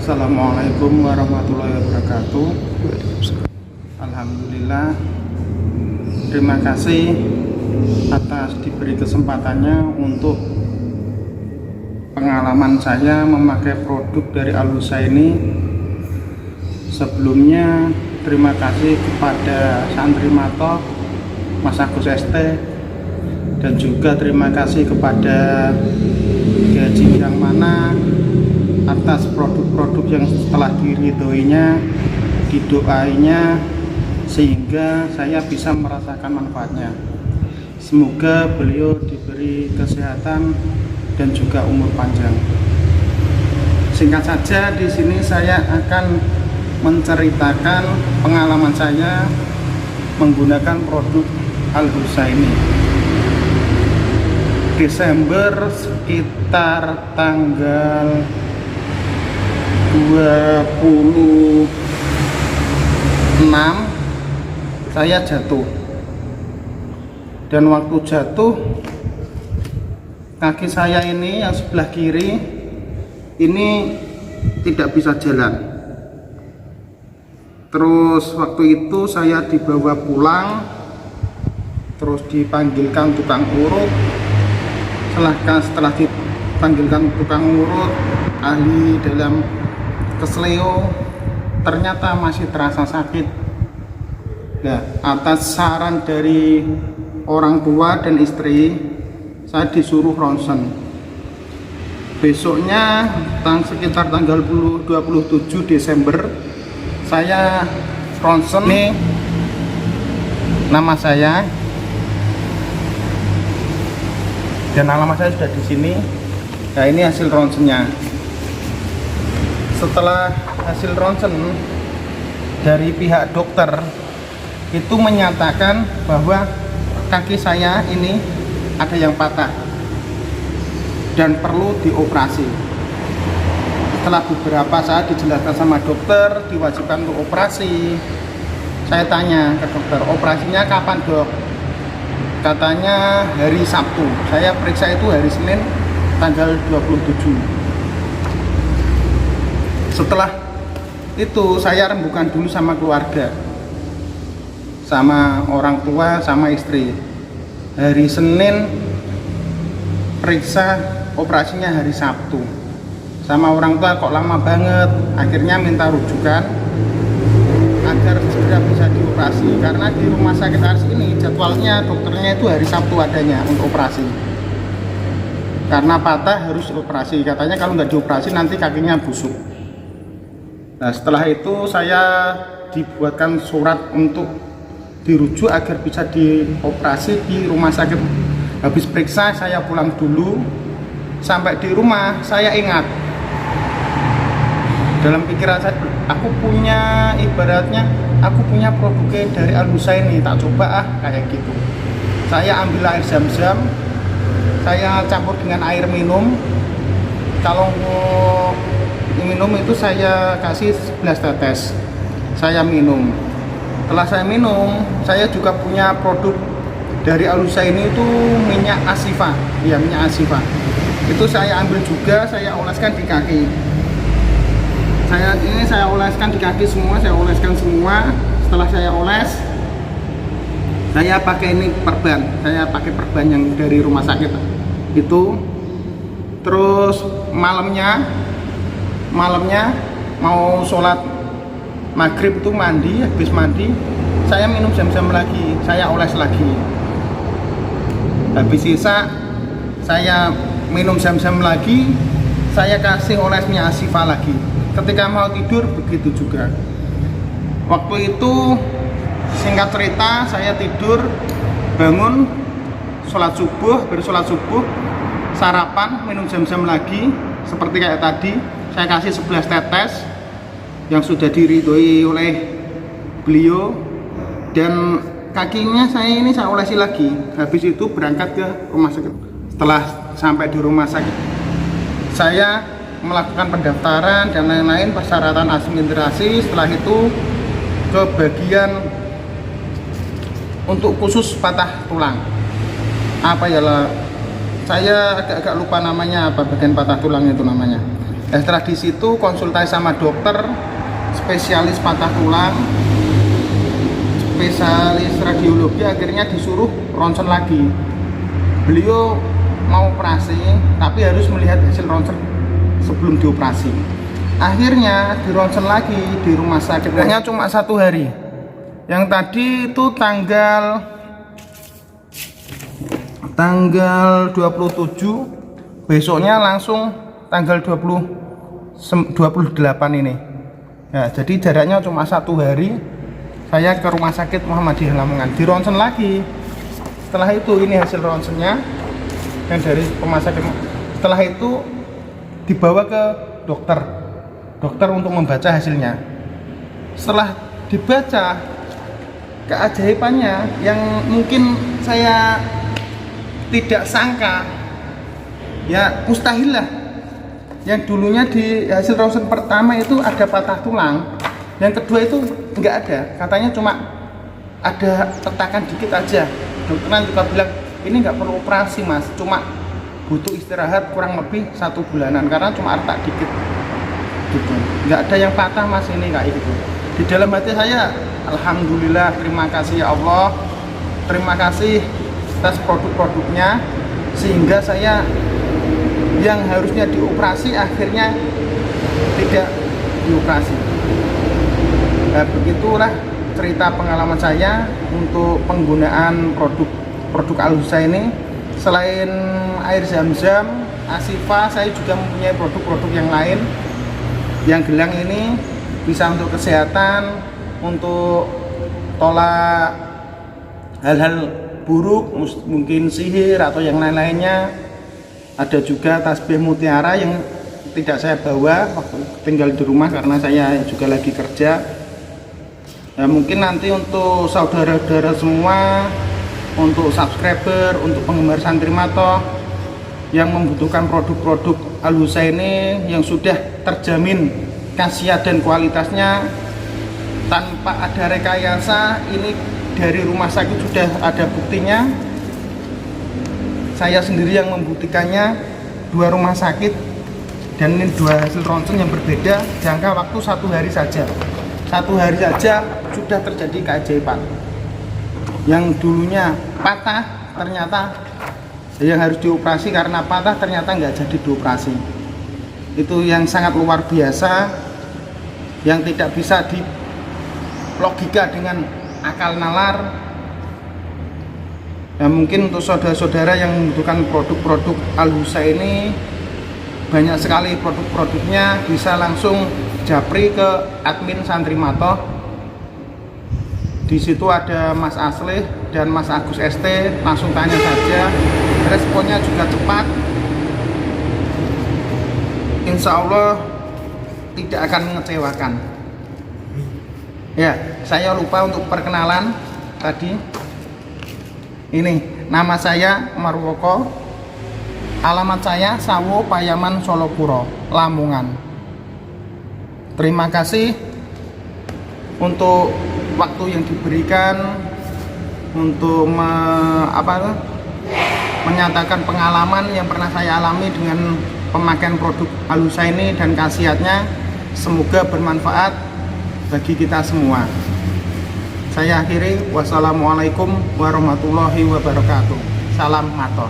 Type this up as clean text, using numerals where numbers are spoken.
Assalamualaikum warahmatullahi wabarakatuh. Alhamdulillah, terima kasih atas diberi kesempatannya untuk pengalaman saya memakai produk dari Alusa ini. Sebelumnya terima kasih kepada Santri Mato, Mas Agus ST, dan juga terima kasih kepada Gaji yang mana atas produk-produk yang setelah diridhoinya, didoainya, sehingga saya bisa merasakan manfaatnya. Semoga beliau diberi kesehatan dan juga umur panjang. Singkat saja, di sini saya akan menceritakan pengalaman saya menggunakan produk Alusa ini. Desember sekitar tanggal 26 saya jatuh, dan waktu jatuh kaki saya ini yang sebelah kiri ini tidak bisa jalan. Terus waktu itu saya dibawa pulang, terus dipanggilkan tukang urut. Setelah dipanggilkan tukang urut, ahli dalam kesleo, ternyata masih terasa sakit. Nah, atas saran dari orang tua dan istri, saya disuruh ronsen. Besoknya sekitar tanggal 27 Desember saya ronsen. Ini nama saya dan alamat saya sudah di sini. Nah, ini hasil ronsennya. Setelah hasil ronsen dari pihak dokter itu menyatakan bahwa kaki saya ini ada yang patah dan perlu dioperasi. Setelah beberapa saat dijelaskan sama dokter, diwajibkan untuk operasi. Saya tanya ke dokter, operasinya kapan, Dok? Katanya hari Sabtu. Saya periksa itu hari Senin tanggal 27. Setelah itu saya rembukan dulu sama keluarga, sama orang tua, sama istri. Hari Senin periksa, operasinya hari Sabtu. Sama orang tua, kok lama banget. Akhirnya minta rujukan agar segera bisa dioperasi, karena di rumah sakit Ars ini jadwalnya dokternya itu hari Sabtu adanya untuk operasi. Karena patah harus operasi, katanya kalau nggak dioperasi nanti kakinya busuk. Nah, setelah itu saya dibuatkan surat untuk dirujuk agar bisa dioperasi di rumah sakit. Habis periksa saya pulang dulu. Sampai di rumah saya ingat, dalam pikiran saya, aku punya, ibaratnya aku punya produknya dari Alusa ini, tak coba kayak gitu. Saya ambil air zam-zam, saya campur dengan air minum. Kalau mau minum itu saya kasih 11 tetes, saya minum. Setelah saya minum, saya juga punya produk dari Alusa ini, itu minyak Asifa. Ya, minyak Asifa itu saya ambil juga, saya oleskan di kaki. Saya oleskan di kaki semua, saya oleskan semua. Setelah saya oles, saya pakai ini perban, saya pakai perban yang dari rumah sakit itu. Terus malamnya mau sholat maghrib itu mandi, habis mandi saya minum zam-zam lagi, saya oles lagi. Habis sisa saya minum zam-zam lagi, saya kasih olesnya Asifa lagi. Ketika mau tidur begitu juga. Waktu itu singkat cerita, saya tidur, bangun, sholat subuh, bersolat subuh, sarapan, minum zam-zam lagi seperti kayak tadi. Saya kasih 11 tetes yang sudah diridhoi oleh beliau, dan kakinya saya olesi lagi. Habis itu berangkat ke rumah sakit. Setelah sampai di rumah sakit, saya melakukan pendaftaran dan lain-lain, persyaratan administrasi. Setelah itu ke bagian untuk khusus patah tulang. Apa ya lah, saya agak lupa namanya, apa bagian patah tulang itu namanya. Nah, setelah di situ konsultasi sama dokter spesialis patah tulang, spesialis radiologi, akhirnya disuruh ronsen lagi. Beliau mau operasi tapi harus melihat hasil ronsen sebelum dioperasi. Akhirnya di ronsen lagi di rumah sakit, hanya cuma 1 hari. Yang tadi itu tanggal 27, besoknya langsung tanggal 28 ini. Ya, jadi jaraknya cuma 1 hari. Saya ke rumah sakit Muhammadiyah Lamongan, di ronsen lagi. Setelah itu ini hasil ronsennya yang dari rumah sakit. Setelah itu dibawa ke dokter untuk membaca hasilnya. Setelah dibaca, keajaibannya yang mungkin saya tidak sangka, ya mustahil lah. Yang dulunya di hasil ronsen pertama itu ada patah tulang, yang kedua itu enggak ada, katanya cuma ada retakan dikit aja. Dokternya juga bilang ini nggak perlu operasi mas, cuma butuh istirahat kurang lebih 1 bulanan karena cuma retak dikit gitu. Nggak ada yang patah mas ini kayak gitu. Di dalam hati saya, alhamdulillah, terima kasih ya Allah, terima kasih atas produk-produknya, sehingga saya yang harusnya dioperasi akhirnya tidak dioperasi. Nah, begitulah cerita pengalaman saya untuk penggunaan produk Al-Husa ini. Selain air zam-zam, Ashifa, saya juga mempunyai produk-produk yang lain. Yang gelang ini bisa untuk kesehatan, untuk tolak hal-hal buruk, mungkin sihir atau yang lain-lainnya. Ada juga tasbih mutiara yang tidak saya bawa waktu tinggal di rumah karena saya juga lagi kerja. Nah, mungkin nanti untuk saudara-saudara semua, untuk subscriber, untuk penggemar Santri Matoh yang membutuhkan produk-produk Al-Husa ini yang sudah terjamin khasiat dan kualitasnya tanpa ada rekayasa, ini dari rumah sakit sudah ada buktinya. Saya sendiri yang membuktikannya, 2 rumah sakit, dan ini 2 hasil ronsen yang berbeda, jangka waktu 1 hari saja. 1 hari saja sudah terjadi keajaiban. Yang dulunya patah, ternyata yang harus dioperasi karena patah ternyata nggak jadi dioperasi. Itu yang sangat luar biasa, yang tidak bisa dilogika dengan akal nalar. Nah, mungkin untuk saudara-saudara yang membutuhkan produk-produk Al-Husa ini, banyak sekali produk-produknya, bisa langsung japri ke admin Santri Matoh. Di situ ada Mas Aslih dan Mas Agus ST, langsung tanya saja, responnya juga cepat. Insya Allah tidak akan mengecewakan. Ya, saya lupa untuk perkenalan tadi. Ini nama saya Umar Woko, alamat saya Sawo Payaman Solokuro, Lamongan. Terima kasih untuk waktu yang diberikan untuk menyatakan pengalaman yang pernah saya alami dengan pemakaian produk Al-Husa ini dan khasiatnya. Semoga bermanfaat bagi kita semua. Saya akhiri, wassalamualaikum warahmatullahi wabarakatuh. Salam Matoh.